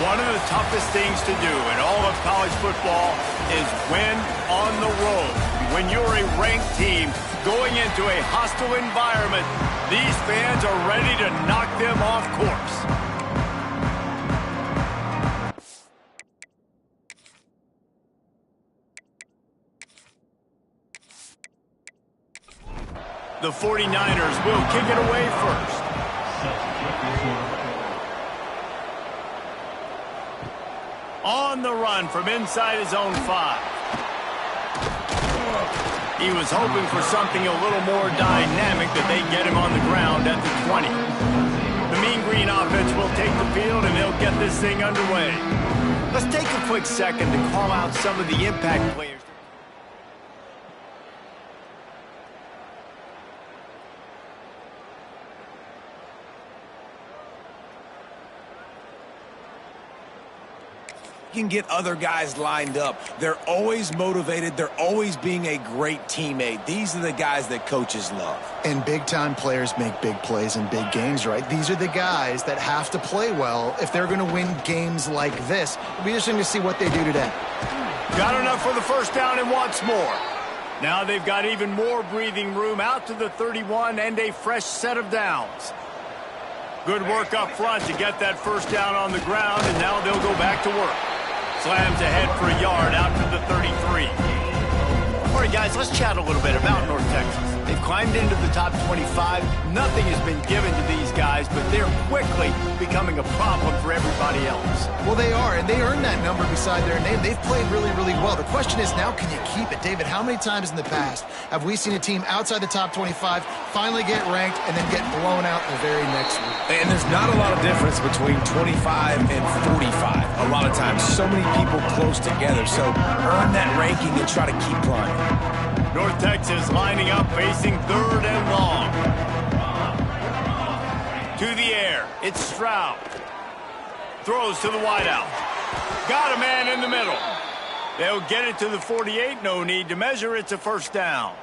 One of the toughest things to do in all of college football is win on the road. When you're a ranked team going into a hostile environment, these fans are ready to knock them off course. The 49ers will kick it away first. On the run from inside his own 5. He was hoping for something a little more dynamic that they get him on the ground at the 20. The Mean Green offense will take the field and they'll get this thing underway. Let's take a quick second to call out some of the impact players. Can get other guys lined up. They're always motivated. They're always being a great teammate. These are the guys that coaches love. And big-time players make big plays in big games, right? These are the guys that have to play well if they're going to win games like this. It'll be interesting to see what they do today. Got enough for the first down and wants more. Now they've got even more breathing room out to the 31 and a fresh set of downs. Good work up front to get that first down on the ground, and now they'll go back to work. Slams ahead for a yard out to the 33. All right, guys, let's chat a little bit about North Texas. They've climbed into the top 25. Nothing has been given to these guys, but they're quickly becoming a problem for everybody else. Well, they are, and they earned that number beside their name. They've played really, really well. The question is, now can you keep it? David, how many times in the past have we seen a team outside the top 25 finally get ranked and then get blown out the very next week? And there's not a lot of difference between 25 and 45. A lot of times, so many people close together. So earn that ranking and try to keep climbing. North Texas lining up, facing third and long. To the air, it's Stroud. Throws to the wideout. Got a man in the middle. They'll get it to the 48. No need to measure. It's a first down.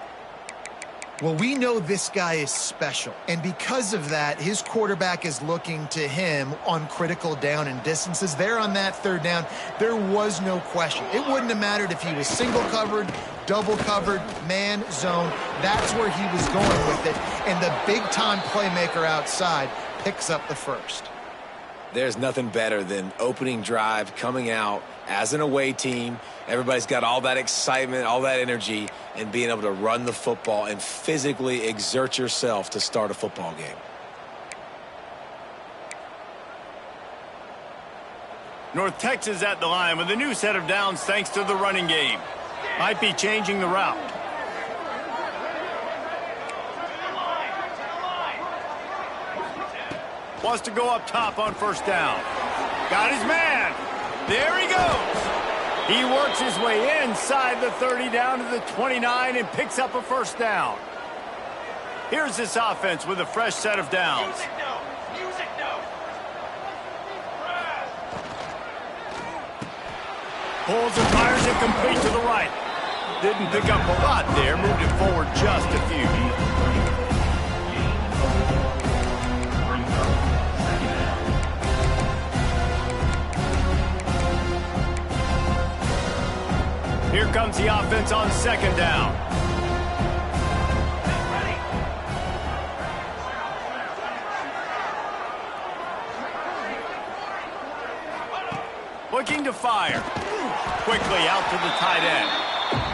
Well, we know this guy is special, and because of that, his quarterback is looking to him on critical down and distances. There on that third down, there was no question. It wouldn't have mattered if he was single covered, double covered, man, zone. That's where he was going with it, and the big-time playmaker outside picks up the first. There's nothing better than opening drive, coming out as an away team. Everybody's got all that excitement, all that energy, and being able to run the football and physically exert yourself to start a football game. North Texas at the line with a new set of downs thanks to the running game. Might be changing the route. Wants to go up top on first down. Got his man. There he goes. He works his way inside the 30 down to the 29 and picks up a first down. Here's this offense with a fresh set of downs. Pulls and fires it complete to the right. Didn't pick up a lot there. Moved it forward just a few. Here comes the offense on second down. Looking to fire. Quickly out to the tight end.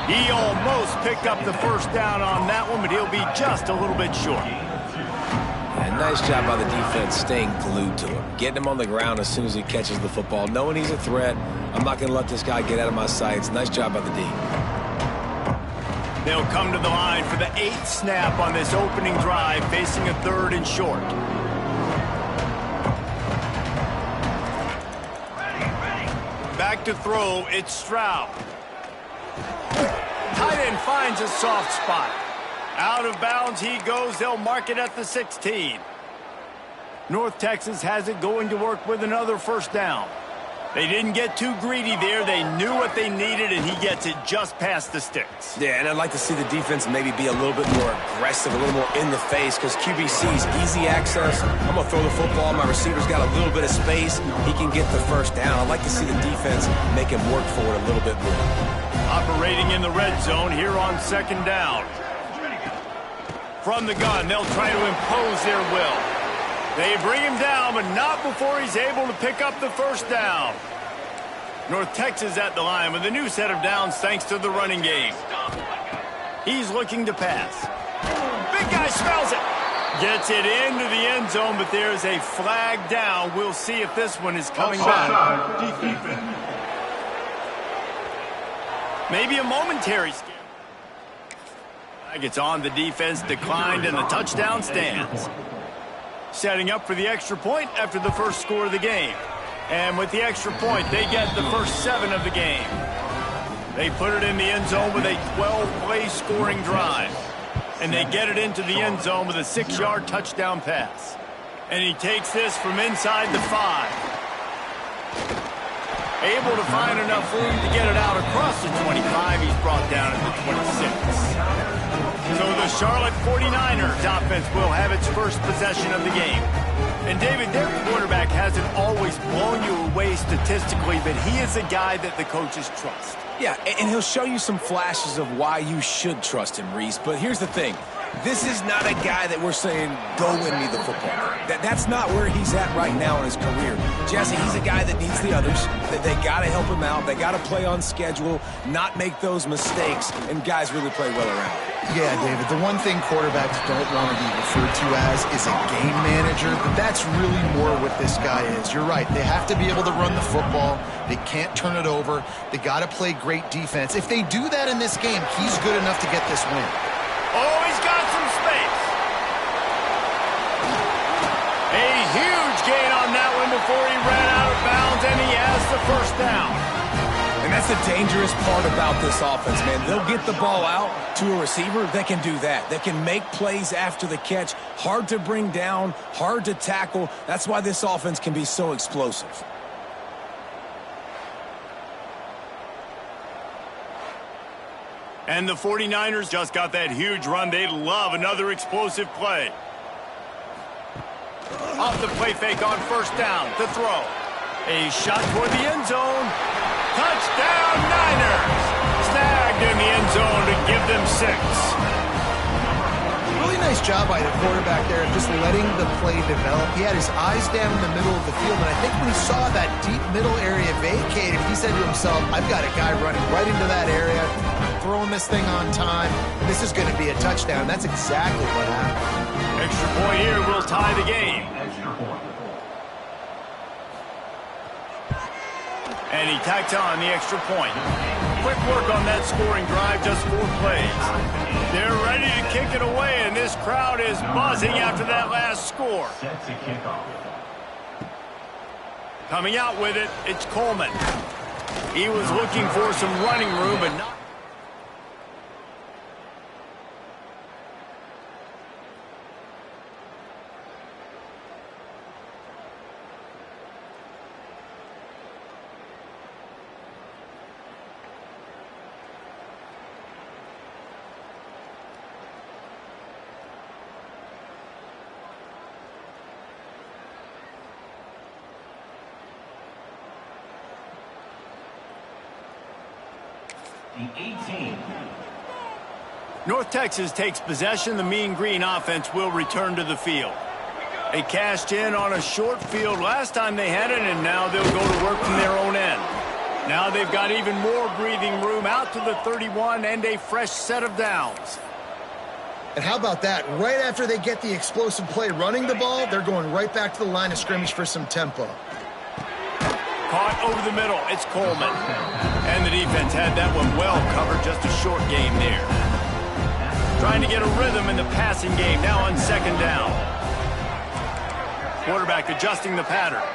He almost picked up the first down on that one, but he'll be just a little bit short. And nice job by the defense staying glued to him. Getting him on the ground as soon as he catches the football. Knowing he's a threat, I'm not going to let this guy get out of my sights. Nice job by the D. They'll come to the line for the 8th snap on this opening drive, facing a third and short. Back to throw, it's Stroud. Tight end finds a soft spot. Out of bounds he goes. They'll mark it at the 16. North Texas has it going to work with another first down. They didn't get too greedy there. They knew what they needed, and he gets it just past the sticks. Yeah, and I'd like to see the defense maybe be a little bit more aggressive, a little more in the face, because QB sees easy access. I'm going to throw the football. My receiver's got a little bit of space. He can get the first down. I'd like to see the defense make him work for it a little bit more. Operating in the red zone here on second down. From the gun, they'll try to impose their will. They bring him down, but not before he's able to pick up the first down. North Texas at the line with a new set of downs thanks to the running game. He's looking to pass. Big guy smells it. Gets it into the end zone, but there's a flag down. We'll see if this one is coming back. Maybe a momentary scare. Flag, it's on the defense, declined, and the touchdown stands. Setting up for the extra point after the first score of the game. And with the extra point, they get the first 7 of the game. They put it in the end zone with a 12-play scoring drive. And they get it into the end zone with a 6-yard touchdown pass. And he takes this from inside the 5. Able to find enough room to get it out across the 25. He's brought down at the 26. So the Charlotte 49ers offense will have its first possession of the game. And David, their quarterback hasn't always blown you away statistically, but he is a guy that the coaches trust. Yeah, and he'll show you some flashes of why you should trust him, Reese. But here's the thing. This is not a guy that we're saying, go win me the football. That's not where he's at right now in his career. Jesse, he's a guy that needs the others. That they got to help him out. They got to play on schedule, not make those mistakes, and guys really play well around. Yeah, David, the one thing quarterbacks don't want to be referred to as is a game manager, but that's really more what this guy is. You're right. They have to be able to run the football. They can't turn it over. They got to play great defense. If they do that in this game, he's good enough to get this win. Oh, he's got some space. A huge gain on that one before he ran out of bounds, and he has the first down. And that's the dangerous part about this offense, man. They'll get the ball out to a receiver. They can do that. They can make plays after the catch. Hard to bring down, hard to tackle. That's why this offense can be so explosive. And the 49ers just got that huge run. They love another explosive play. Off the play fake on first down to throw. A shot toward the end zone. Touchdown, Niners! Snagged in the end zone to give them 6. Really nice job by the quarterback there, just letting the play develop. He had his eyes down in the middle of the field, and I think when he saw that deep middle area vacated, he said to himself, I've got a guy running right into that area, throwing this thing on time. This is going to be a touchdown. That's exactly what happened. Extra point here will tie the game. And he tacked on the extra point. Quick work on that scoring drive, just 4 plays. They're ready to kick it away, and this crowd is buzzing after that last score. Coming out with it, it's Coleman. He was looking for some running room, but not. The 18. North Texas takes possession. The Mean Green offense will return to the field. They cashed in on a short field last time they had it, and now they'll go to work from their own end. Now they've got even more breathing room out to the 31 and a fresh set of downs. And how about that? Right after they get the explosive play running the ball, they're going right back to the line of scrimmage for some tempo. Caught over the middle. It's Coleman. And the defense had that one well covered. Just a short game there. Trying to get a rhythm in the passing game now on second down. Quarterback adjusting the pattern.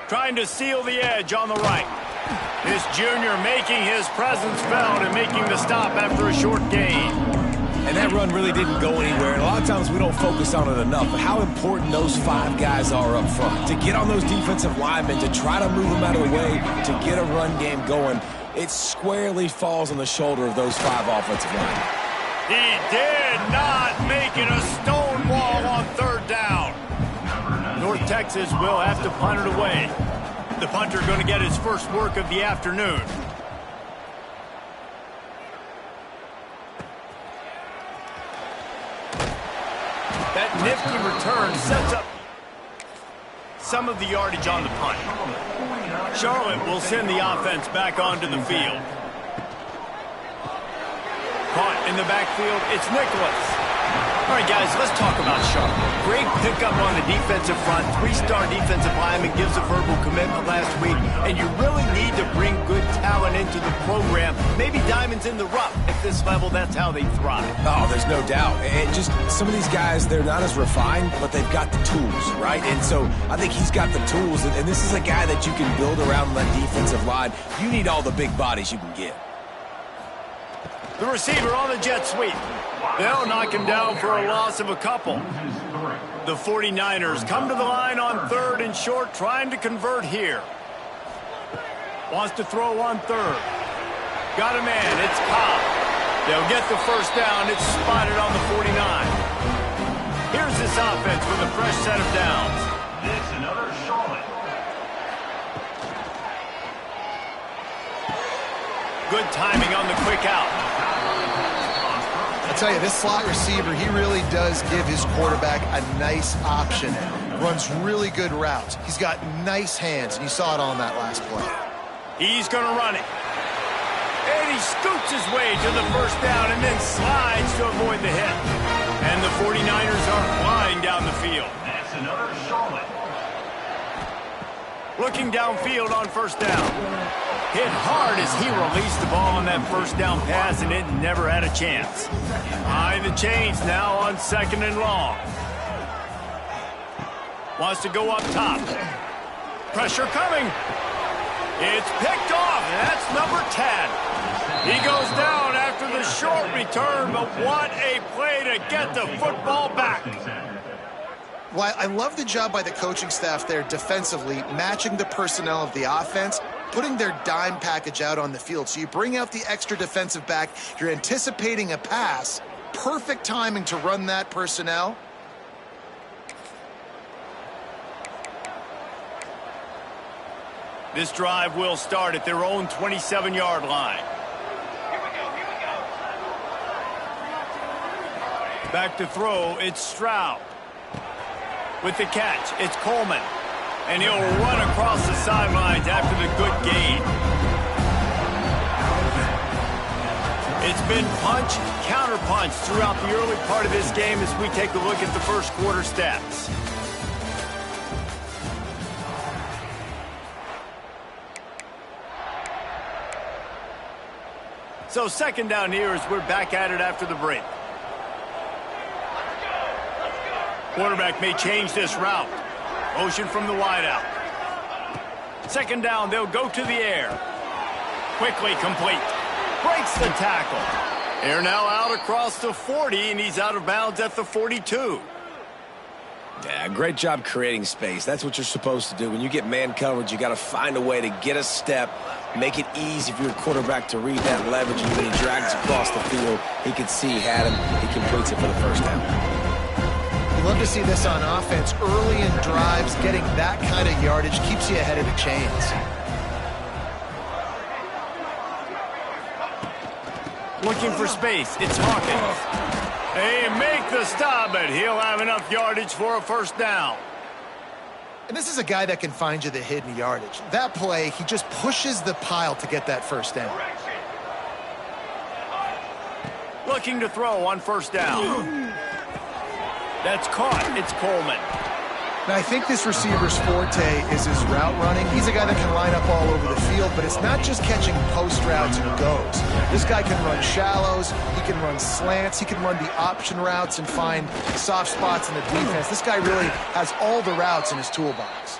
Trying to seal the edge on the right. This junior making his presence felt and making the stop after a short gain. And that run really didn't go anywhere. And a lot of times we don't focus on it enough. But how important those 5 guys are up front. To get on those defensive linemen, to try to move them out of the way, to get a run game going, it squarely falls on the shoulder of those 5 offensive linemen. He did not make it a stone wall on 3rd down. North Texas will have to punt it away. The punter going to get his first work of the afternoon. That nifty return sets up some of the yardage on the punt. Charlotte will send the offense back onto the field. Caught in the backfield, it's Nicholas. All right, guys, let's talk about Charlotte. Great pickup on the defensive front. 3-star defensive lineman gives a verbal commitment last week, and you really need to bring good talent into the program. Maybe diamonds in the rough. At this level, that's how they thrive. Oh, there's no doubt. And just some of these guys, they're not as refined, but they've got the tools, right? And so I think he's got the tools, and this is a guy that you can build around that defensive line. You need all the big bodies you can get. The receiver on the jet sweep. They'll knock him down for a loss of a couple. The 49ers come to the line on 3rd and short, trying to convert here. Wants to throw on 3rd. Got a man, it's Cobb. They'll get the first down, it's spotted on the 49. Here's this offense with a fresh set of downs. This another Charlotte. Good timing on the quick out. I'll tell you, this slot receiver, he really does give his quarterback a nice option. Runs really good routes. He's got nice hands, and you saw it on that last play. He's going to run it. And he scoots his way to the first down and then slides to avoid the hit. And the 49ers are flying down the field. That's another Charlotte. Looking downfield on first down. Hit hard as he released the ball on that first down pass, and it never had a chance. Behind the chains now on 2nd and long. Wants to go up top. Pressure coming. It's picked off, and that's number 10. He goes down after the short return, but what a play to get the football back. Well, I love the job by the coaching staff there defensively, matching the personnel of the offense, putting their dime package out on the field. So you bring out the extra defensive back, you're anticipating a pass, perfect timing to run that personnel. This drive will start at their own 27-yard line. Back to throw, it's Stroud. With the catch, it's Coleman. And he'll run across the sidelines after the good gain. It's been punch, counter-punch throughout the early part of this game as we take a look at the first quarter stats. So 2nd down here as we're back at it after the break. Quarterback may change this route. Motion from the wideout. 2nd down, they'll go to the air. Quickly complete. Breaks the tackle. They're now out across the 40, and he's out of bounds at the 42. Yeah, great job creating space. That's what you're supposed to do. When you get man coverage, you got to find a way to get a step, make it easy for your quarterback to read that leverage, and when he drags across the field, he can see he had him. He completes it for the first down. You love to see this on offense. Early in drives, getting that kind of yardage keeps you ahead of the chains. Looking for space, it's Hawkins. They make the stop, but he'll have enough yardage for a first down. And this is a guy that can find you the hidden yardage. That play, he just pushes the pile to get that first down. Looking to throw on first down. That's caught. It's Coleman. Now, I think this receiver's forte is his route running. He's a guy that can line up all over the field, but it's not just catching post routes and goes. This guy can run shallows, he can run slants, he can run the option routes and find soft spots in the defense. This guy really has all the routes in his toolbox.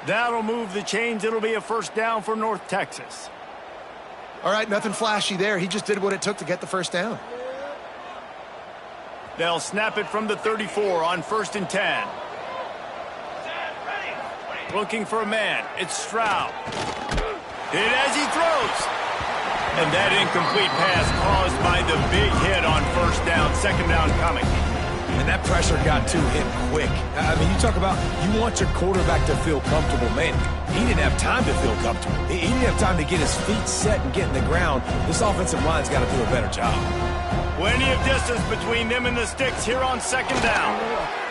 That'll move the chains. It'll be a first down for North Texas. All right, nothing flashy there. He just did what it took to get the first down. They'll snap it from the 34 on 1st and 10. Looking for a man. It's Stroud. Hit as he throws. And that incomplete pass caused by the big hit on 1st down. 2nd down coming. And that pressure got to him quick. I mean, you talk about you want your quarterback to feel comfortable. Man, he didn't have time to feel comfortable. He didn't have time to get his feet set and get in the ground. This offensive line's got to do a better job. Plenty of distance between them and the sticks here on 2nd down.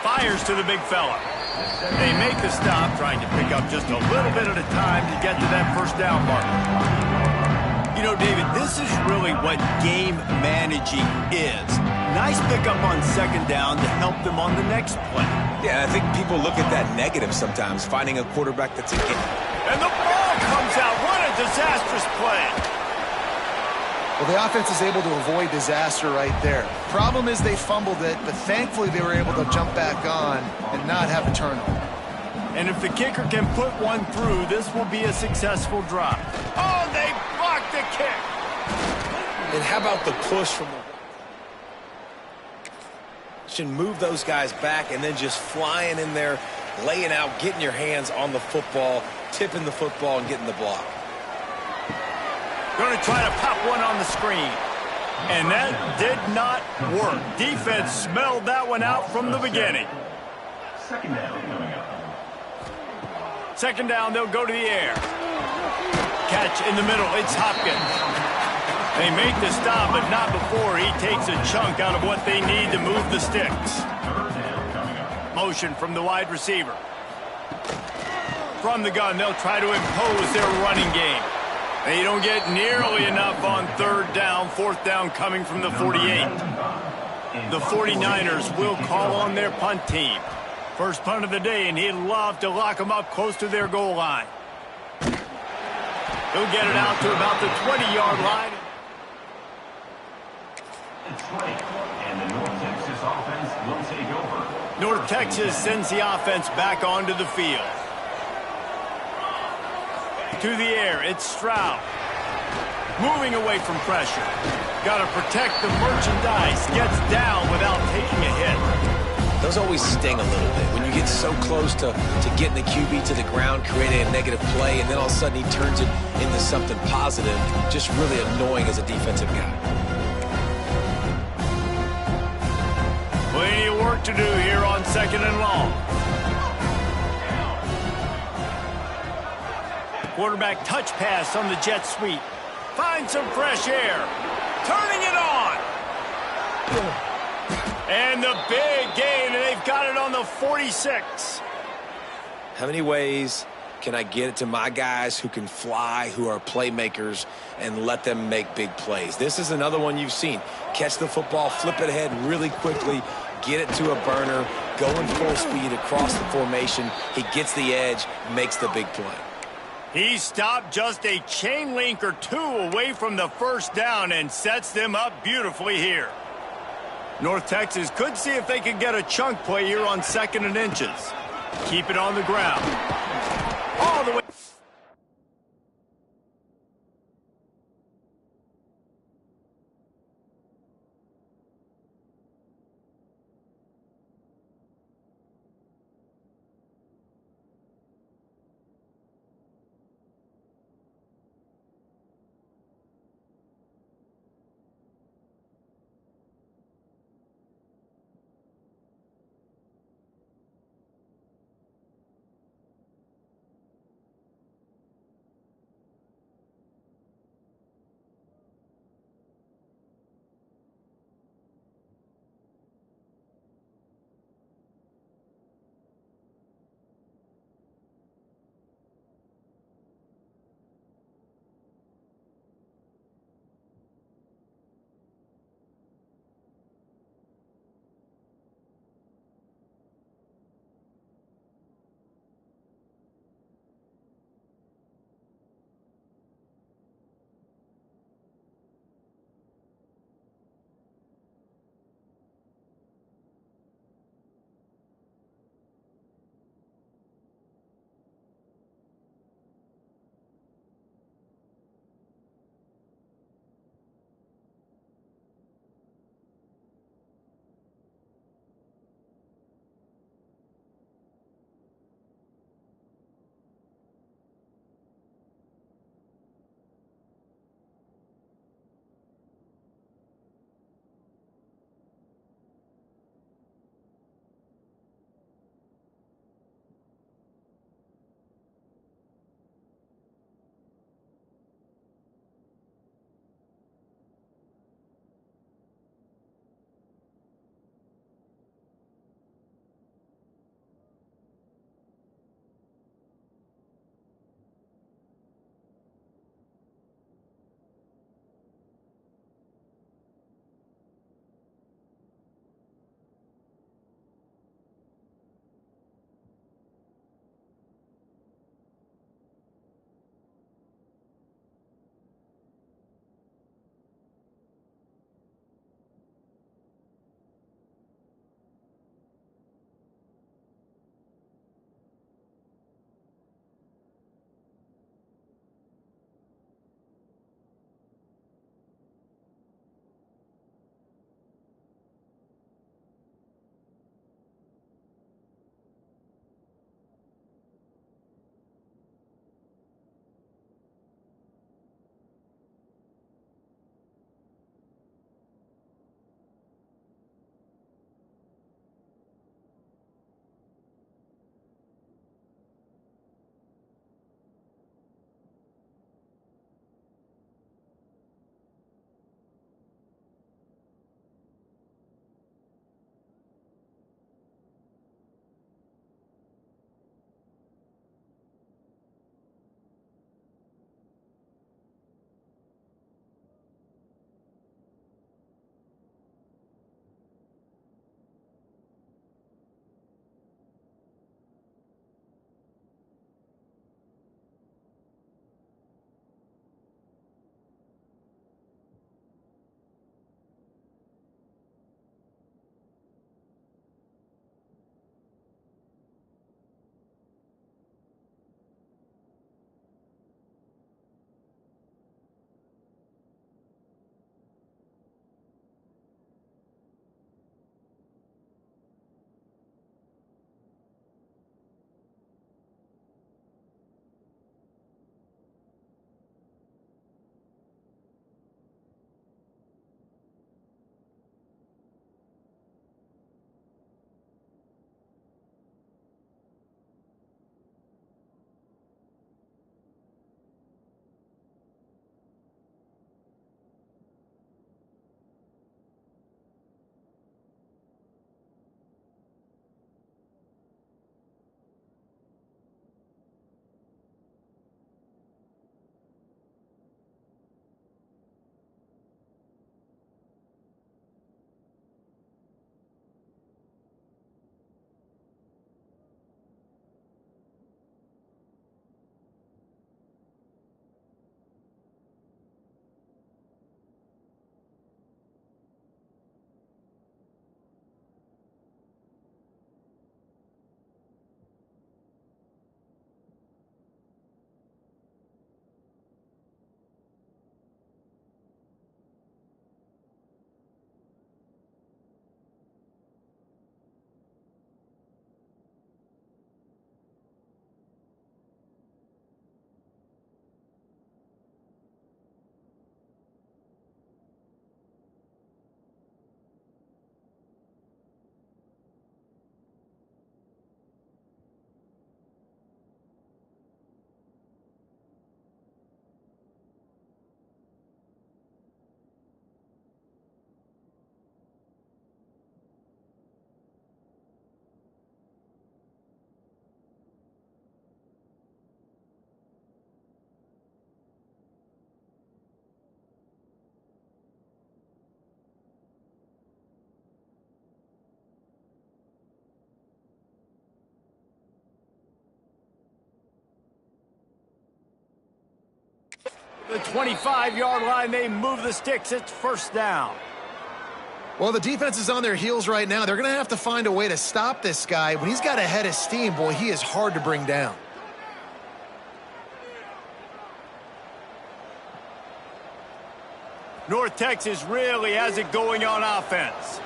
Fires to the big fella. They make the stop, trying to pick up just a little bit at a time to get to that 1st down mark. You know, David, this is really what game managing is. Nice pickup on 2nd down to help them on the next play. Yeah, I think people look at that negative sometimes, finding a quarterback that's a game. And the ball comes out. What a disastrous play. Well, the offense is able to avoid disaster right there. Problem is they fumbled it, but thankfully they were able to jump back on and not have a turnover. And if the kicker can put one through, this will be a successful drive. Oh, they blocked the kick. And how about the push from the... Should move those guys back and then just flying in there, laying out, getting your hands on the football, tipping the football and getting the block. Going to try to pop one on the screen. And that did not work. Defense smelled that one out from the beginning. 2nd down coming up. 2nd down, they'll go to the air. Catch in the middle, it's Hopkins. They make the stop, but not before he takes a chunk out of what they need to move the sticks. 3rd down coming up. Motion from the wide receiver. From the gun, they'll try to impose their running game. They don't get nearly enough on 3rd down. 4th down coming from the 48. The 49ers will call on their punt team. First punt of the day, and he'd love to lock them up close to their goal line. He'll get it out to about the 20-yard line. It's late, and the North Texas offense will take over. North Texas sends the offense back onto the field. To the air, it's Stroud. Moving away from pressure. Got to protect the merchandise. Gets down without taking a hit. Those always sting a little bit. When you get so close to getting the QB to the ground, creating a negative play, and then all of a sudden he turns it into something positive, just really annoying as a defensive guy. Plenty of work to do here on 2nd and long. Quarterback touch pass on the jet sweep. Find some fresh air. Turning it on. And the big gain, and they've got it on the 46. How many ways can I get it to my guys who can fly, who are playmakers, and let them make big plays? This is another one you've seen. Catch the football, flip it ahead really quickly, get it to a burner, going full speed across the formation. He gets the edge, makes the big play. He stopped just a chain link or two away from the 1st down and sets them up beautifully here. North Texas could see if they could get a chunk play here on 2nd and inches. Keep it on the ground. All the way. the 25-yard line, they move the sticks. It's first down. Well, the defense is on their heels right now. They're going to have to find a way to stop this guy. When he's got a head of steam, boy, he is hard to bring down. North Texas really has it going on offense.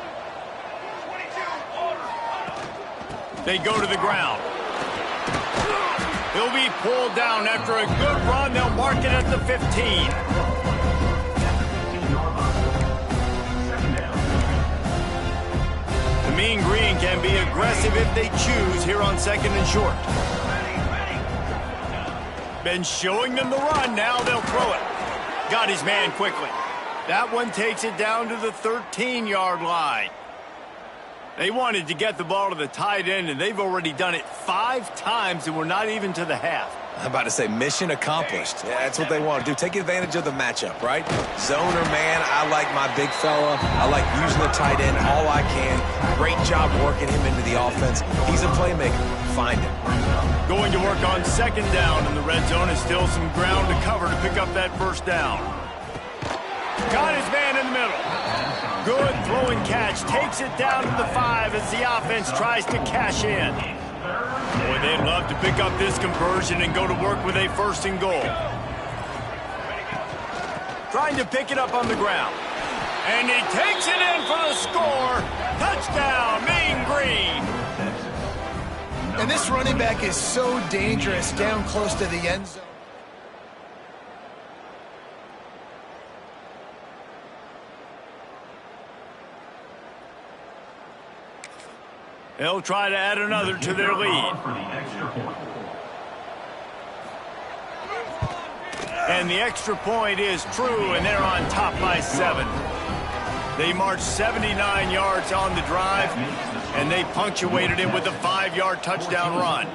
They go to the ground. He'll be pulled down after a good run. They'll mark it at the 15. The Mean Green can be aggressive if they choose here on 2nd and short. Been showing them the run. Now they'll throw it. Got his man quickly. That one takes it down to the 13-yard line. They wanted to get the ball to the tight end, and they've already done it 5 times, and we're not even to the half. I'm about to say mission accomplished. Yeah, that's what they want to do. Take advantage of the matchup, right? Zone or man, I like my big fella. I like using the tight end all I can. Great job working him into the offense. He's a playmaker. Find him. Going to work on 2nd down, and the red zone is still some ground to cover to pick up that first down. Got his man in the middle. Good throwing catch. Takes it down to the 5 as the offense tries to cash in. Boy, they'd love to pick up this conversion and go to work with a 1st and goal. Trying to pick it up on the ground. And he takes it in for the score. Touchdown, Mean Green. And this running back is so dangerous down close to the end zone. They'll try to add another to their lead. And the extra point is true, and they're on top by 7. They marched 79 yards on the drive, and they punctuated it with a 5-yard touchdown run.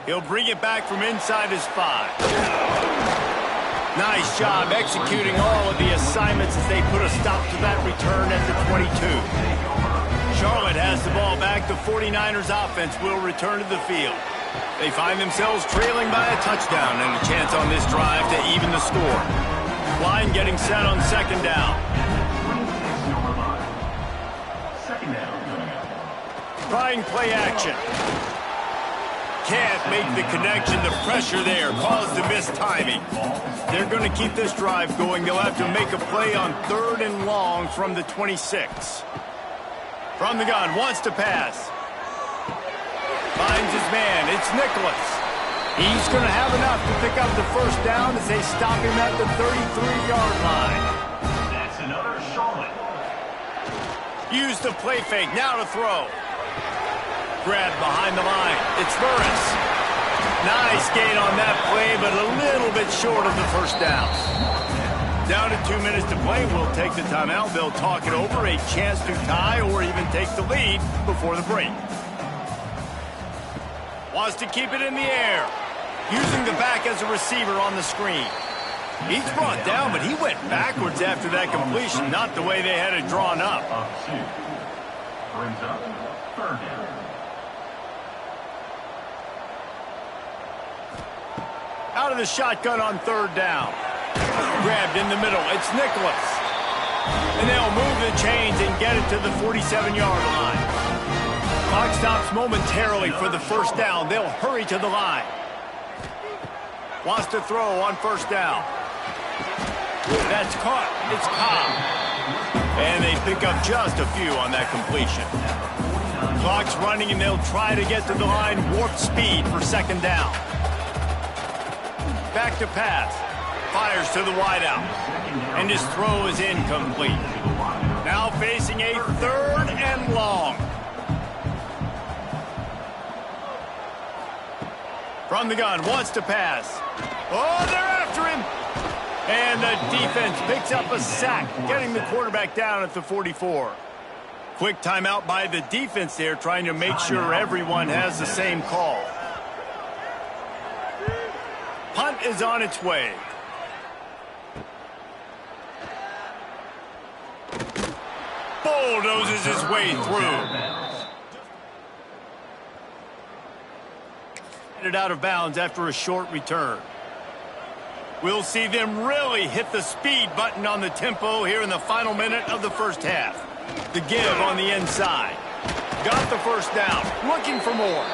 He'll bring it back from inside his 5. Nice job executing all of the assignments as they put a stop to that return at the 22. Charlotte has the ball back. The 49ers offense will return to the field. They find themselves trailing by a touchdown and a chance on this drive to even the score. Line getting set on 2nd down. Trying play action. Can't make the connection. The pressure there caused the missed timing. They're going to keep this drive going. They'll have to make a play on 3rd and long from the 26. From the gun, wants to pass. Finds his man. It's Nicholas. He's going to have enough to pick up the first down as they stop him at the 33-yard line. That's another Charlotte. Use the play fake. Now to throw. Grab behind the line. It's Burris. Nice gain on that play, but a little bit short of the first down. Down to 2 minutes to play. We'll take the timeout. They'll talk it over. A chance to tie or even take the lead before the break. Wants to keep it in the air. Using the back as a receiver on the screen. He's brought down, but he went backwards after that completion. Not the way they had it drawn up. Brings up 3rd down. Out of the shotgun on 3rd down. Grabbed in the middle. It's Nicholas. And they'll move the chains and get it to the 47-yard line. Clock stops momentarily for the first down. They'll hurry to the line. Wants to throw on 1st down. That's caught. It's Cobb. And they pick up just a few on that completion. Clock's running, and they'll try to get to the line. Warp speed for 2nd down. Back to pass. Fires to the wideout. And his throw is incomplete. Now facing a 3rd and long. From the gun, wants to pass. Oh, they're after him. And the defense picks up a sack, getting the quarterback down at the 44. Quick timeout by the defense there, trying to make sure everyone has the same call. Punt is on its way. Bulldozes his way through. It out of bounds after a short return. We'll see them really hit the speed button on the tempo here in the final minute of the first half. The give on the inside. Got the first down, looking for more.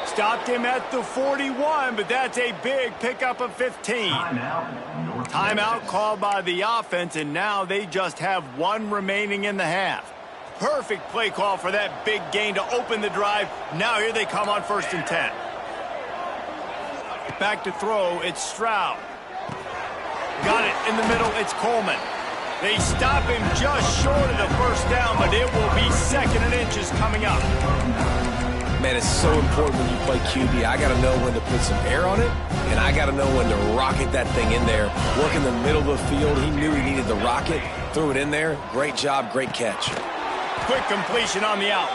Stopped him at the 41, but that's a big pickup of 15. Timeout called by the offense, and now they just have one remaining in the half. Perfect play call for that big gain to open the drive. Now here they come on 1st and 10. Back to throw, it's Stroud. Got it in the middle, it's Coleman. They stop him just short of the first down, but it will be 2nd and inches coming up. Man, it's so important when you play QB. I got to know when to put some air on it, and I got to know when to rocket that thing in there. Work in the middle of the field. He knew he needed the rocket. Threw it in there. Great job, great catch. Quick completion on the out.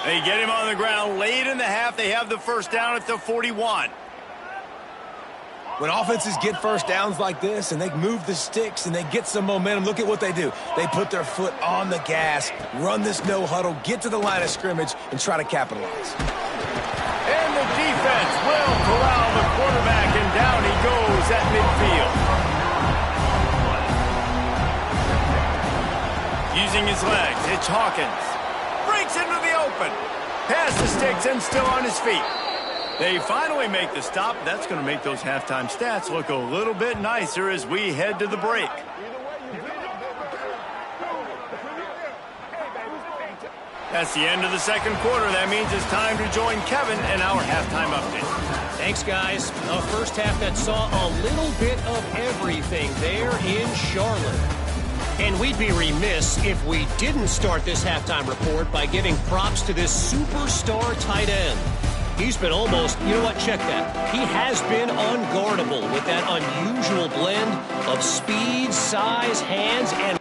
They get him on the ground late in the half. They have the first down at the 41. When offenses get first downs like this and they move the sticks and they get some momentum, look at what they do. They put their foot on the gas, run this no huddle, get to the line of scrimmage, and try to capitalize. And the defense will corral the quarterback, and down he goes at midfield. Using his legs, it's Hawkins. Breaks into the open. Past the sticks and still on his feet. They finally make the stop. That's going to make those halftime stats look a little bit nicer as we head to the break. That's the end of the second quarter. That means it's time to join Kevin in our halftime update. Thanks, guys. A first half that saw a little bit of everything there in Charlotte. And we'd be remiss if we didn't start this halftime report by giving props to this superstar tight end. He's been almost, you know what, check that. He has been unguardable with that unusual blend of speed, size, hands, and...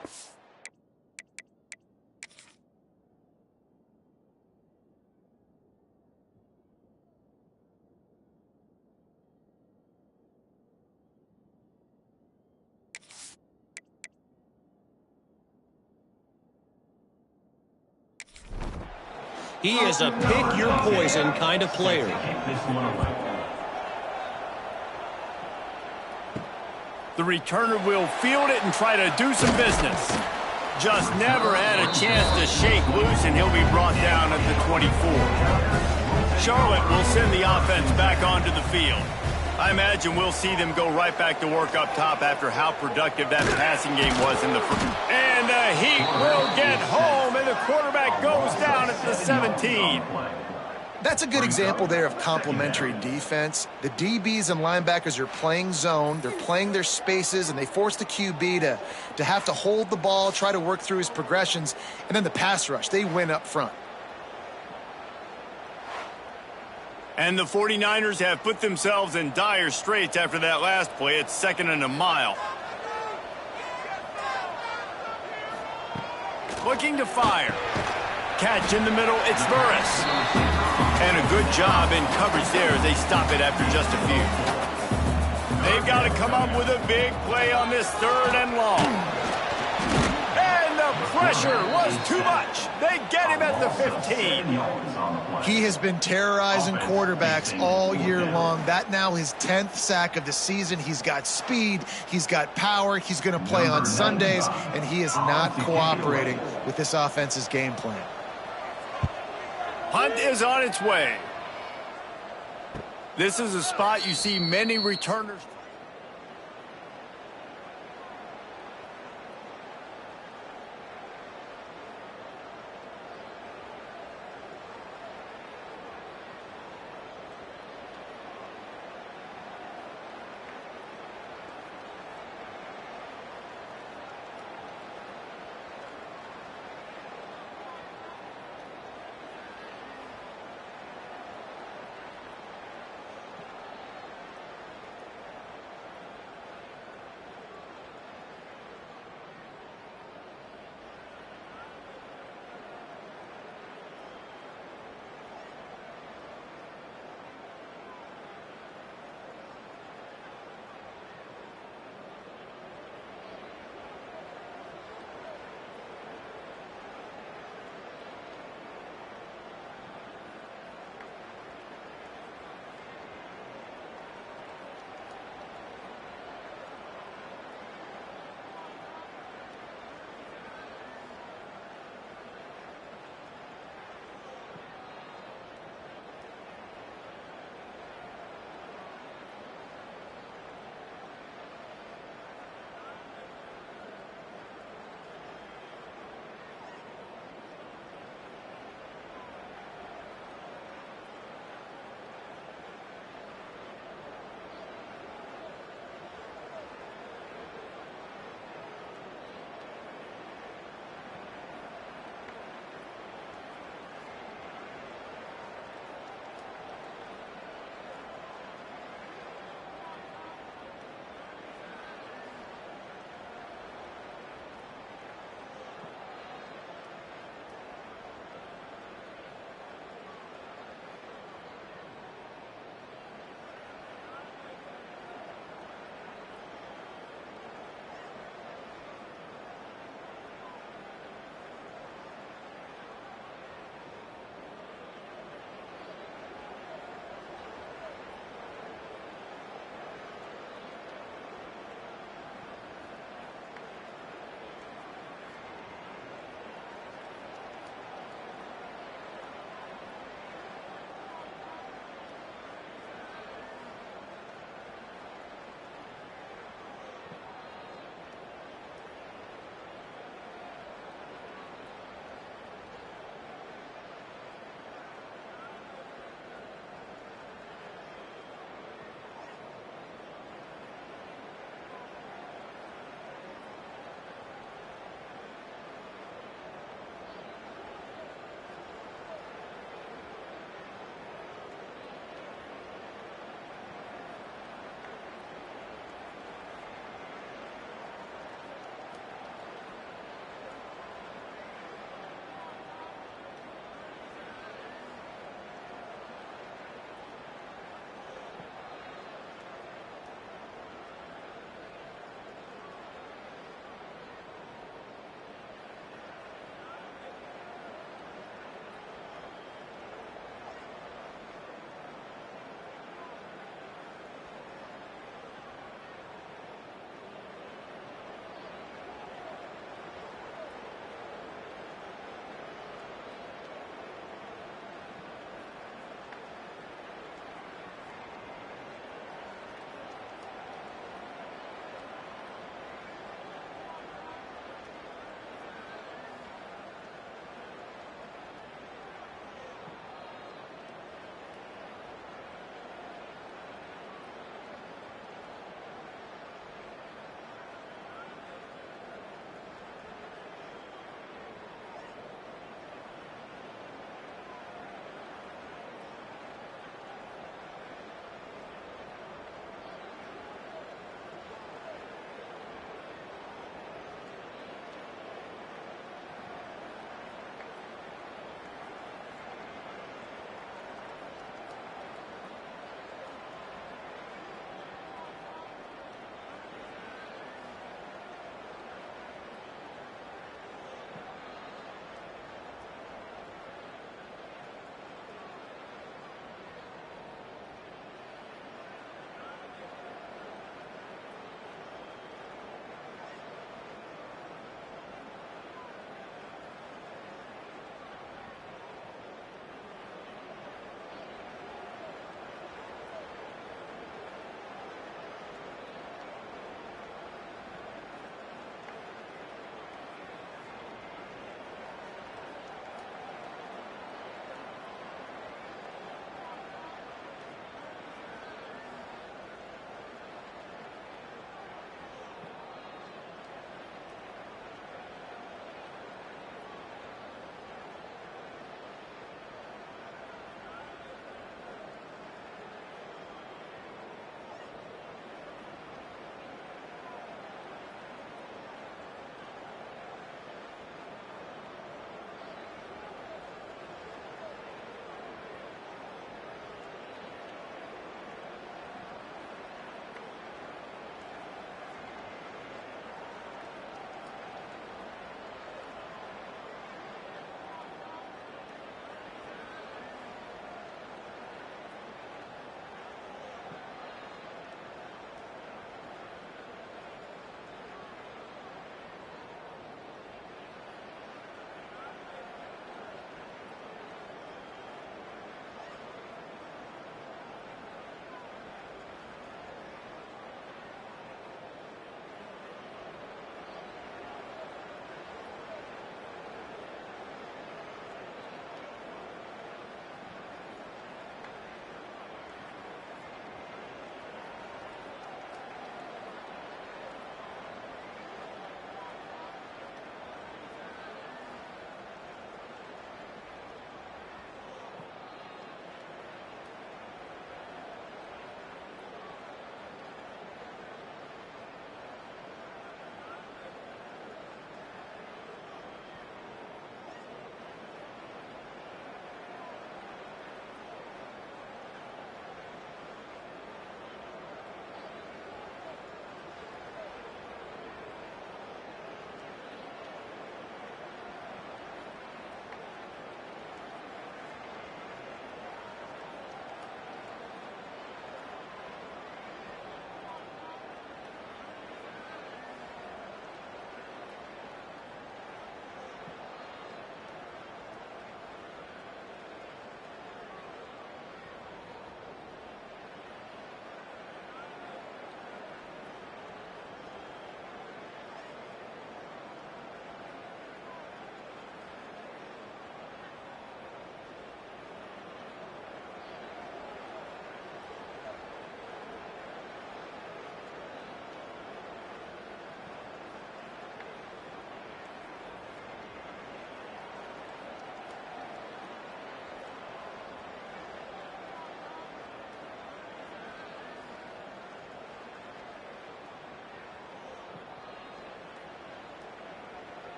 He is a pick-your-poison kind of player. The returner will field it and try to do some business. Just never had a chance to shake loose, and he'll be brought down at the 24. Charlotte will send the offense back onto the field. I imagine we'll see them go right back to work up top after how productive that passing game was in the first. And the Heat will get home, and the quarterback goes down at the 17. That's a good example there of complementary defense. The DBs and linebackers are playing zone, they're playing their spaces, and they force the QB to have to hold the ball, try to work through his progressions, and then the pass rush, they win up front. And the 49ers have put themselves in dire straits after that last play. It's 2nd and a mile. Looking to fire. Catch in the middle, it's Burris. And a good job in coverage there as they stop it after just a few. They've got to come up with a big play on this 3rd and long. And the pressure was too much. They get him at the 15. He has been terrorizing quarterbacks all year long. That now his 10th sack of the season. He's got speed. He's got power. He's going to play on Sundays, and he is not cooperating with this offense's game plan. Punt is on its way. This is a spot you see many returners.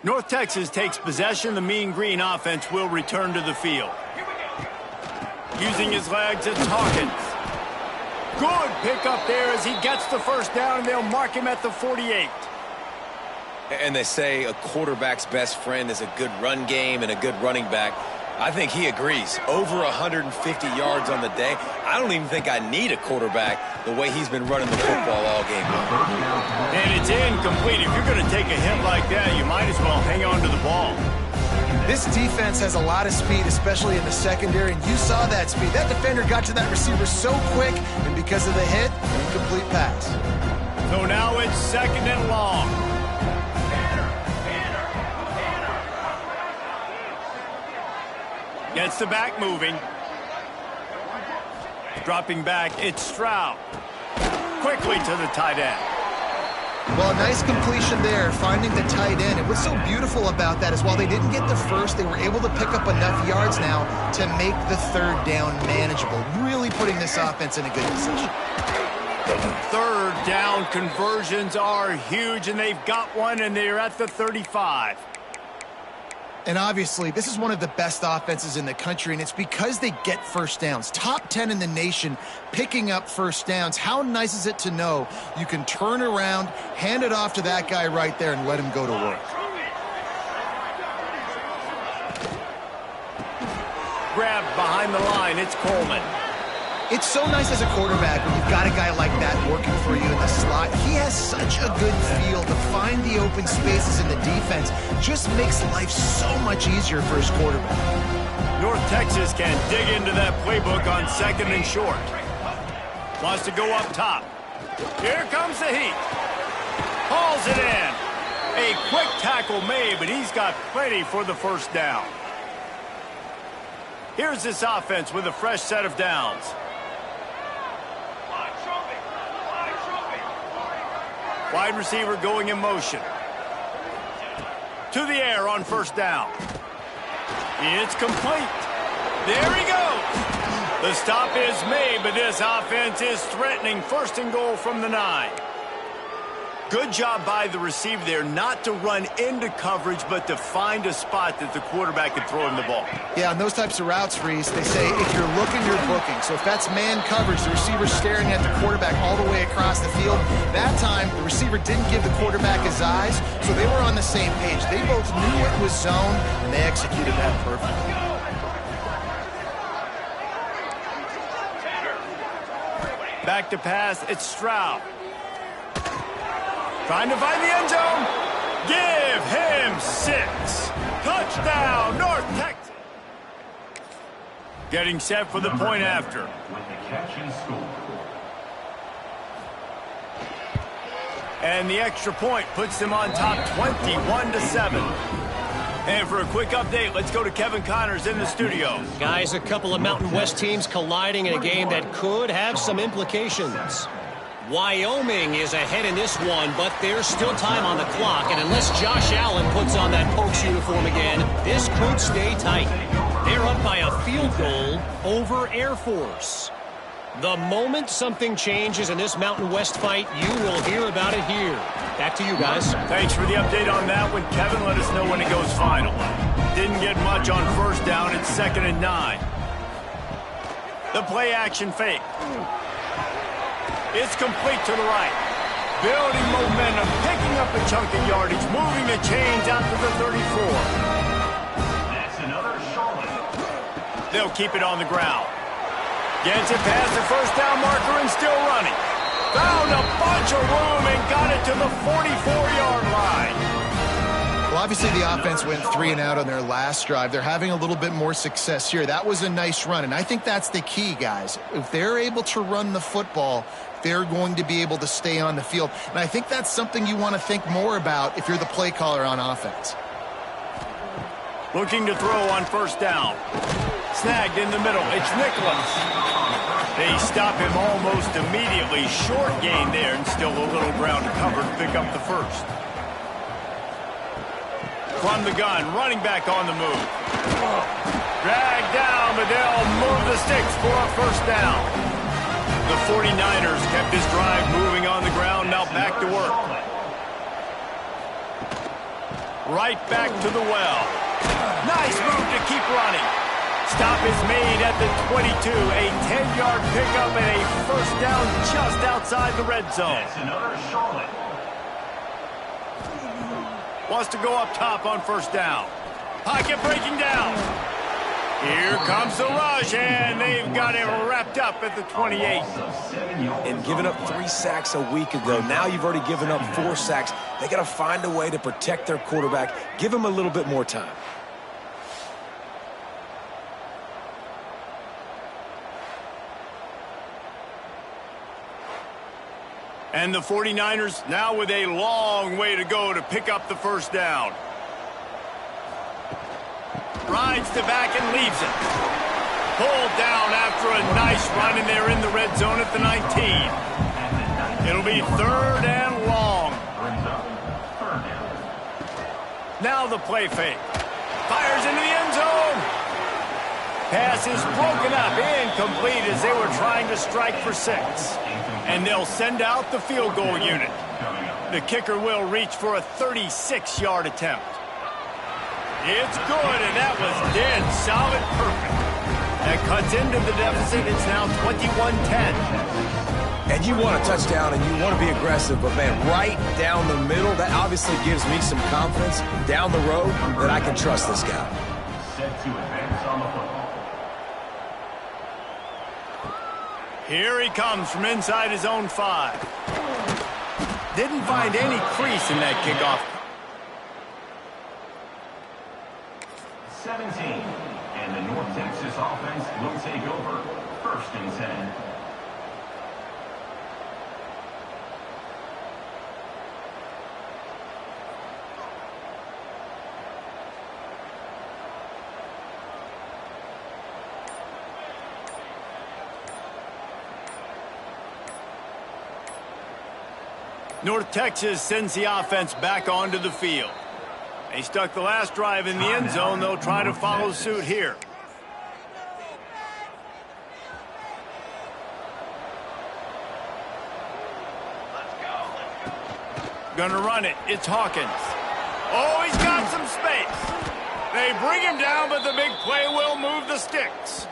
North Texas takes possession. The Mean Green offense will return to the field. Using his legs, it's Hawkins. Good pickup there as he gets the first down, and they'll mark him at the 48. And they say a quarterback's best friend is a good run game and a good running back. I think he agrees. Over 150 yards on the day. I don't even think I need a quarterback the way he's been running the football all game. And it's incomplete. If you're going to take a hit like that, you might as well hang on to the ball. This defense has a lot of speed, especially in the secondary, and you saw that speed. That defender got to that receiver so quick, and because of the hit, incomplete pass. So now it's 2nd and long. Gets the back moving. Dropping back, it's Stroud. Quickly to the tight end. Well, a nice completion there, finding the tight end. And what's so beautiful about that is while they didn't get the first, they were able to pick up enough yards now to make the 3rd down manageable, really putting this offense in a good position. 3rd down conversions are huge, and they've got one, and they're at the 35. And obviously, this is one of the best offenses in the country, and it's because they get first downs. Top 10 in the nation picking up first downs. How nice is it to know you can turn around, hand it off to that guy right there, and let him go to work. Grabbed behind the line, it's Coleman. It's so nice as a quarterback when you've got a guy like that working for you in the slot. He has such a good feel to find the open spaces in the defense. Just makes life so much easier for his quarterback. North Texas can dig into that playbook on 2nd and short. Wants to go up top. Here comes the heat. Hauls it in. A quick tackle made, but he's got plenty for the first down. Here's this offense with a fresh set of downs. Wide receiver going in motion. To the air on first down. It's complete. There he goes. The stop is made, but this offense is threatening 1st and goal from the 9. Good job by the receiver there not to run into coverage, but to find a spot that the quarterback could throw him the ball. Yeah, on those types of routes, Reese, they say if you're looking, you're booking. So if that's man coverage, the receiver's staring at the quarterback all the way across the field. That time, the receiver didn't give the quarterback his eyes, so they were on the same page. They both knew it was zone, and they executed that perfectly. Back to pass, it's Stroud. Trying to find the end zone. Give him 6. Touchdown, North Texas. Getting set for the point after. With the catch and score. And the extra point puts them on top 21-7. And for a quick update, let's go to Kevin Connors in the studio. Guys, a couple of Mountain West teams colliding in a game that could have some implications. Wyoming is ahead in this one, but there's still time on the clock, and unless Josh Allen puts on that Pokes uniform again, this could stay tight. They're up by a field goal over Air Force. The moment something changes in this Mountain West fight, you will hear about it here. Back to you guys. Thanks for the update on that one, Kevin. Let us know when it goes final. Didn't get much on first down. It's 2nd and 9. The play action fake. It's complete to the right. Building momentum, picking up a chunk of yardage, moving the chains out to the 34. That's another Charlotte. They'll keep it on the ground. Gets it past the first down marker and still running. Found a bunch of room and got it to the 44-yard line. Well, obviously the offense went 3 and out on their last drive. They're having a little bit more success here. That was a nice run, and I think that's the key, guys. If they're able to run the football, they're going to be able to stay on the field. And I think that's something you want to think more about if you're the play caller on offense. Looking to throw on first down. Snagged in the middle. It's Nicholas. They stop him almost immediately. Short gain there and still a little ground to cover to pick up the first. From the gun, running back on the move. Dragged down, but they'll move the sticks for a first down. The 49ers kept this drive moving on the ground, now back to work. Right back to the well. Nice move to keep running. Stop is made at the 22. A 10-yard pickup and a first down just outside the red zone. That's another Charlotte. Wants to go up top on first down. Pocket breaking down. Here comes the rush, and they've got it wrapped up at the 28. And giving up 3 sacks a week ago, now you've already given up 4 sacks. They got to find a way to protect their quarterback. Give him a little bit more time. And the 49ers now with a long way to go to pick up the first down. Rides the back and leaves it. Pulled down after a nice run, and they're in the red zone at the 19. It'll be third and long. Now the play fake. Fires into the end zone. Pass is broken up, incomplete as they were trying to strike for 6. And they'll send out the field goal unit. The kicker will reach for a 36-yard attempt. It's good, and that was dead solid perfect. That cuts into the deficit. It's now 21-10. And you want a touchdown, and you want to be aggressive, but, man, right down the middle, that obviously gives me some confidence down the road that I can trust this guy. Set to advance on the football. Here he comes from inside his own 5. Didn't find any crease in that kickoff. 17, and the North Texas offense will take over. First and 10. North Texas sends the offense back onto the field. They stuck the last drive in the end zone. They'll try to follow suit here. Gonna run it. It's Hawkins. Oh, he's got some space. They bring him down, but the big play will move the sticks.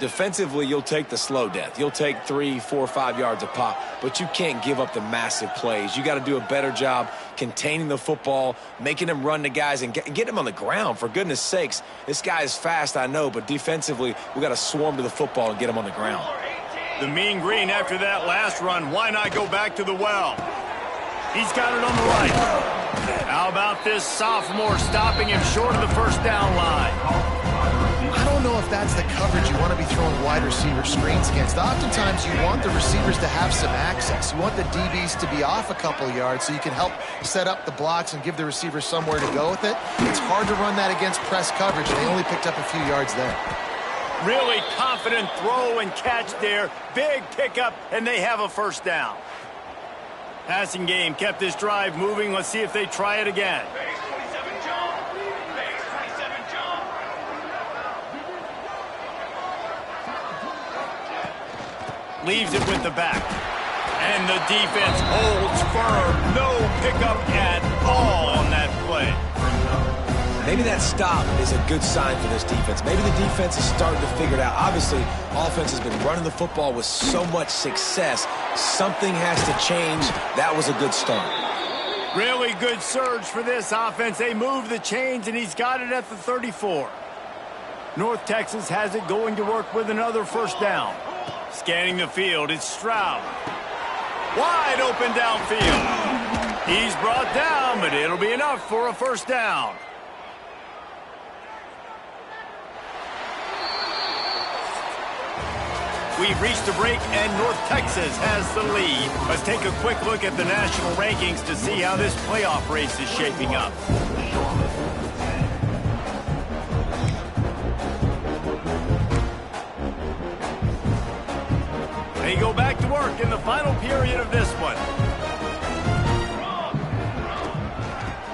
Defensively, you'll take the slow death. You'll take 3, 4, 5 yards a pop, but you can't give up the massive plays. You got to do a better job containing the football, making him run to guys, and get him on the ground, for goodness sakes. This guy is fast, I know, but defensively, we got to swarm to the football and get him on the ground. The mean green after that last run. Why not go back to the well? He's got it on the right. How about this sophomore stopping him short of the first down line? I don't know if that's the coverage you want to be throwing wide receiver screens against. Oftentimes, you want the receivers to have some access. You want the DBs to be off a couple yards so you can help set up the blocks and give the receiver somewhere to go with it. It's hard to run that against press coverage. They only picked up a few yards there. Really confident throw and catch there. Big pickup, and they have a first down. Passing game kept this drive moving. Let's see if they try it again. Leaves it with the back. And the defense holds firm. No pickup at all on that play. Maybe that stop is a good sign for this defense. Maybe the defense is starting to figure it out. Obviously, offense has been running the football with so much success. Something has to change. That was a good start. Really good surge for this offense. They move the chains, and he's got it at the 34. North Texas has it going to work with another first down. Scanning the field, it's Stroud. Wide open downfield. He's brought down, but it'll be enough for a first down. We've reached a break, and North Texas has the lead. Let's take a quick look at the national rankings to see how this playoff race is shaping up. They go back to work in the final period of this one.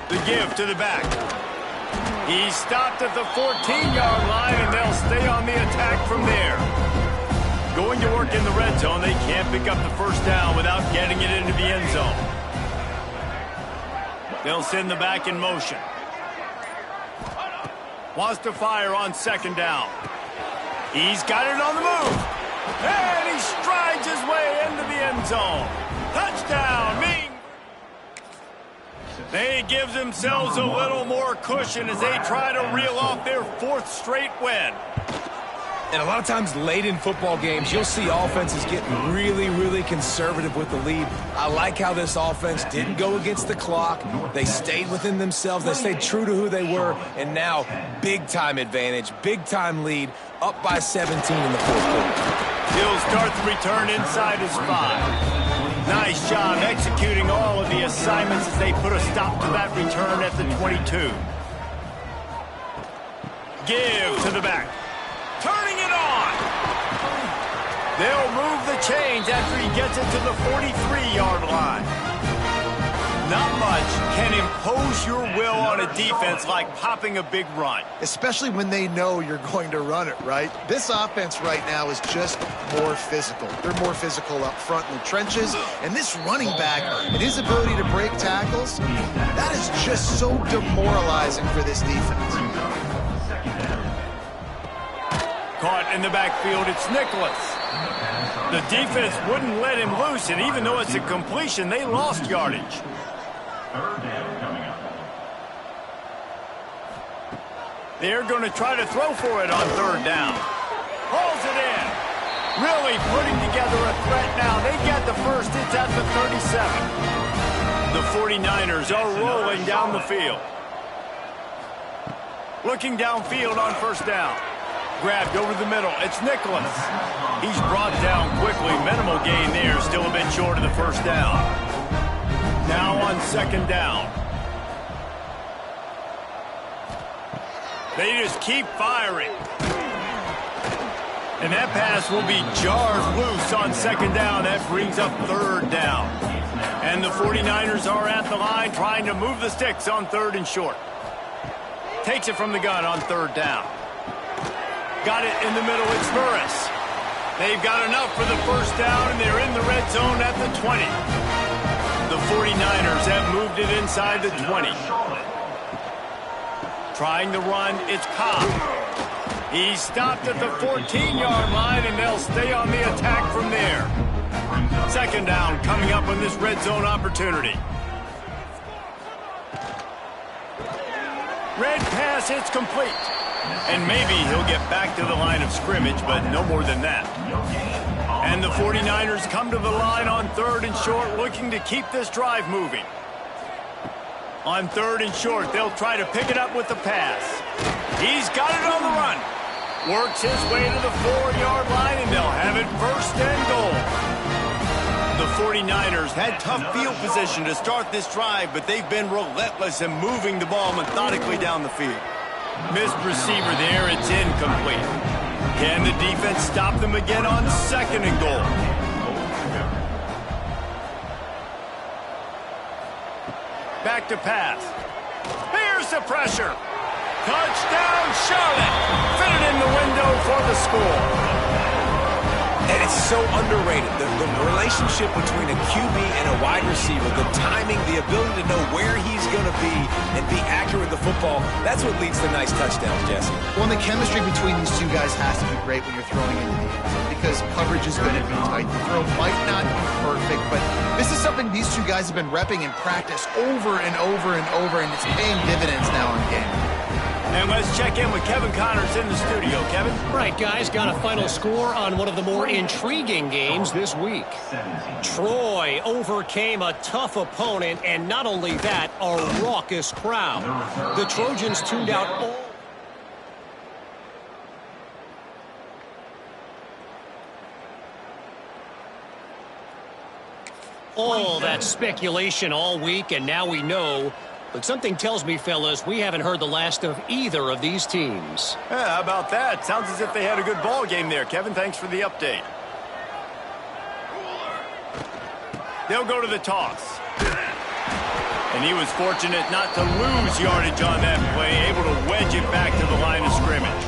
The give to the back. He's stopped at the 14-yard line, and they'll stay on the attack from there. Going to work in the red zone. They can't pick up the first down without getting it into the end zone. They'll send the back in motion. Wants to fire on second down. He's got it on the move. And he strides his way into the end zone. Touchdown, Ming. They give themselves a little more cushion as they try to reel off their 4th straight win. And a lot of times late in football games, you'll see offenses get really, really conservative with the lead. I like how this offense didn't go against the clock. They stayed within themselves. They stayed true to who they were. And now, big-time advantage, big-time lead, up by 17 in the 4th quarter. He'll start the return inside his 5. Nice job executing all of the assignments as they put a stop to that return at the 22. Give to the back. Turning it on. They'll move the chains after he gets it to the 43-yard line. Not much can impose your will on a defense like popping a big run. Especially when they know you're going to run it, right? This offense right now is just more physical. They're more physical up front in the trenches. And this running back and his ability to break tackles, that is just so demoralizing for this defense. Caught in the backfield, it's Nicholas. The defense wouldn't let him loose, and even though it's a completion, they lost yardage. 3rd down coming up. They're going to try to throw for it on 3rd down. Hauls it in. Really putting together a threat now. They get the first. It's at the 37. The 49ers are rolling down the field. Looking downfield on 1st down. Grabbed over the middle. It's Nicholas. He's brought down quickly. Minimal gain there. Still a bit short of the 1st down. Now on 2nd down. They just keep firing. And that pass will be jarred loose on 2nd down. That brings up 3rd down. And the 49ers are at the line trying to move the sticks on 3rd and short. Takes it from the gun on 3rd down. Got it in the middle. It's Burris. They've got enough for the 1st down, and they're in the red zone at the 20. The 49ers have moved it inside the 20. Trying to run, it's Cobb. He's stopped at the 14-yard line, and they'll stay on the attack from there. 2nd down coming up on this red zone opportunity. Red pass, it's complete. And maybe he'll get back to the line of scrimmage, but no more than that. And the 49ers come to the line on 3rd and short, looking to keep this drive moving. On 3rd and short, they'll try to pick it up with the pass. He's got it on the run. Works his way to the 4-yard line, and they'll have it 1st and goal. The 49ers had tough field position to start this drive, but they've been relentless in moving the ball methodically down the field. Missed receiver there, it's incomplete. Can the defense stop them again on 2nd and goal? Back to pass. Here's the pressure. Touchdown, Charlotte. Fitted in the window for the score. And it's so underrated. The relationship between a QB and a wide receiver, the timing, the ability to know where he's going to be and be accurate with the football, that's what leads to nice touchdowns, Jesse. Well, and the chemistry between these two guys has to be great when you're throwing into the end zone because coverage is going to be tight. The throw might not be perfect, but this is something these two guys have been repping in practice over and over and over, and it's paying dividends now in game. And let's check in with Kevin Connors in the studio. Kevin? Right, guys, got a final score on one of the more intriguing games this week. Troy overcame a tough opponent, and not only that, a raucous crowd. The Trojans tuned out all that speculation all week, and now we know. But something tells me, fellas, we haven't heard the last of either of these teams. Yeah, how about that? Sounds as if they had a good ball game there. Kevin, thanks for the update. They'll go to the toss. And he was fortunate not to lose yardage on that play, able to wedge it back to the line of scrimmage.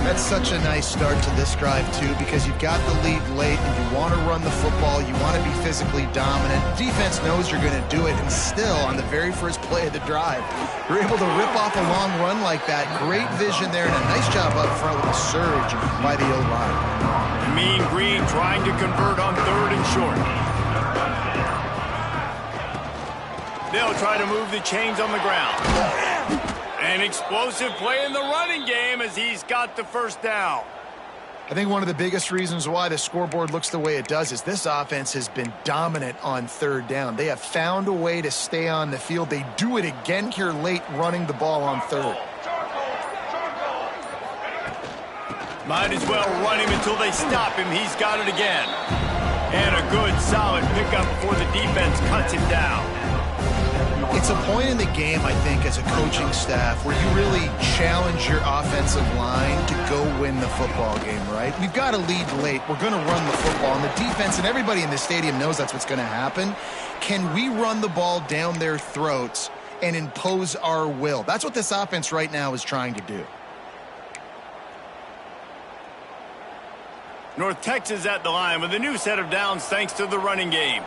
That's such a nice start to this drive, too, because you've got the lead late and you want to run the football. You want to be physically dominant. Defense knows you're going to do it, and still, on the very first play of the drive, you're able to rip off a long run like that. Great vision there, and a nice job up front with a surge by the O-line. Mean Green trying to convert on 3rd and short. They'll try to move the chains on the ground. An explosive play in the running game as he's got the first down. I think one of the biggest reasons why the scoreboard looks the way it does is this offense has been dominant on 3rd down. They have found a way to stay on the field. They do it again here late, running the ball on 3rd. Might as well run him until they stop him. He's got it again. And a good, solid pickup before the defense cuts him down. It's a point in the game, I think, as a coaching staff where you really challenge your offensive line to go win the football game, right? We've got a lead late. We're going to run the football. And the defense and everybody in the stadium knows that's what's going to happen. Can we run the ball down their throats and impose our will? That's what this offense right now is trying to do. North Texas at the line with a new set of downs thanks to the running game.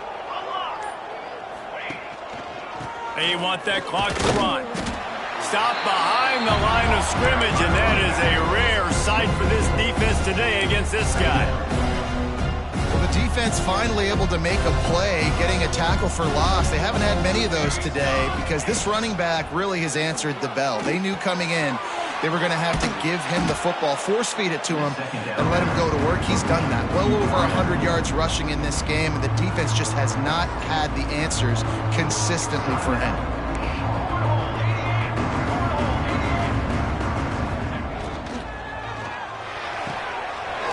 They want that clock to run. Stop behind the line of scrimmage, and that is a rare sight for this defense today against this guy. Well, the defense finally able to make a play, getting a tackle for loss. They haven't had many of those today because this running back really has answered the bell. They knew coming in they were going to have to give him the football, force feed it to him, and let him go to work. He's done that. Well over 100 yards rushing in this game, and the defense just has not had the answers consistently for him.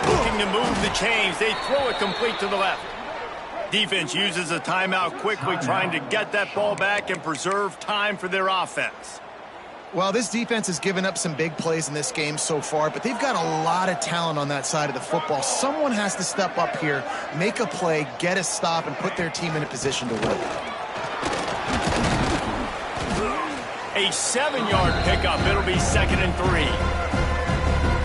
Looking to move the chains. They throw it complete to the left. Defense uses a timeout quickly, trying to get that ball back and preserve time for their offense. Well, this defense has given up some big plays in this game so far, but they've got a lot of talent on that side of the football. Someone has to step up here, make a play, get a stop, and put their team in a position to win. A 7-yard pickup. It'll be 2nd and 3.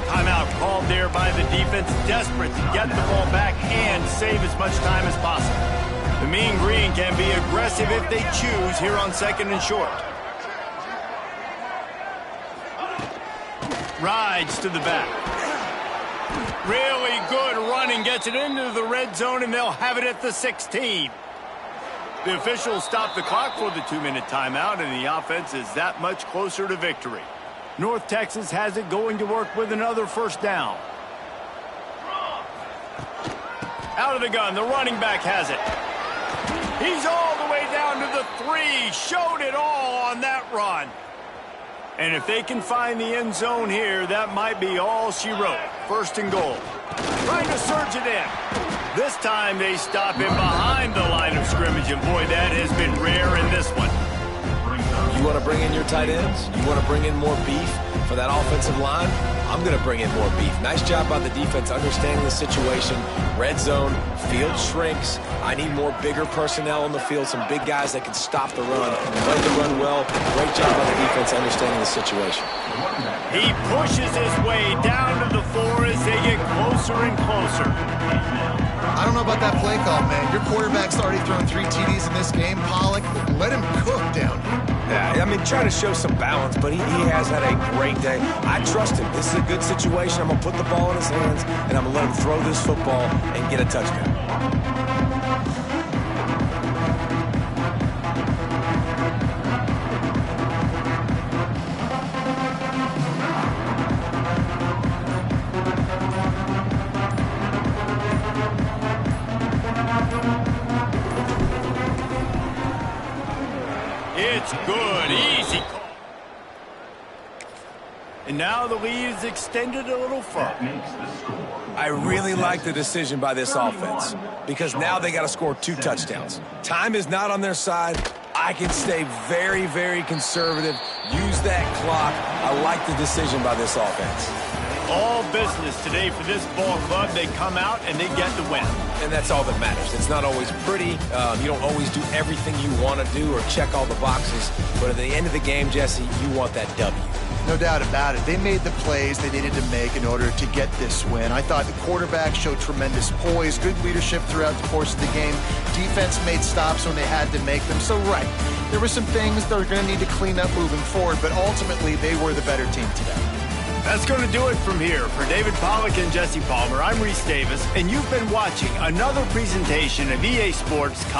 Timeout called there by the defense, desperate to get the ball back and save as much time as possible. The Mean Green can be aggressive if they choose here on 2nd and short. Rides to the back. Really good running. Gets it into the red zone, and they'll have it at the 16. The officials stop the clock for the 2-minute timeout, and the offense is that much closer to victory. North Texas has it going to work with another first down. Out of the gun, the running back has it. He's all the way down to the 3. Showed it all on that run. And if they can find the end zone here, that might be all she wrote. 1st and goal. Trying to surge it in. This time they stop him behind the line of scrimmage, and boy, that has been rare in this one. You want to bring in your tight ends? You want to bring in more beef for that offensive line? I'm going to bring in more beef. Nice job by the defense understanding the situation. Red zone, field shrinks. I need more bigger personnel on the field, some big guys that can stop the run, play the run well. Great job by the defense understanding the situation. He pushes his way down to the 4 as they get closer and closer. I don't know about that play call, man. Your quarterback's already thrown 3 TDs in this game. Pollock, let him cook down here. Yeah, I mean, trying to show some balance, but he has had a great day. I trust him. This is a good situation. I'm going to put the ball in his hands, and I'm going to let him throw this football and get a touchdown. It's good, easy call. And now the lead is extended a little further. I really like the decision by this offense because now they got to score 2 touchdowns. Time is not on their side. I can stay very, very conservative. Use that clock. I like the decision by this offense. All business today for this ball club. They come out and they get the win. And that's all that matters. It's not always pretty. You don't always do everything you want to do or check all the boxes. But at the end of the game, Jesse, you want that W. No doubt about it. They made the plays they needed to make in order to get this win. I thought the quarterback showed tremendous poise, good leadership throughout the course of the game. Defense made stops when they had to make them. So, right, there were some things they're going to need to clean up moving forward, but ultimately they were the better team today. That's going to do it from here. For David Pollack and Jesse Palmer, I'm Reese Davis, and you've been watching another presentation of EA Sports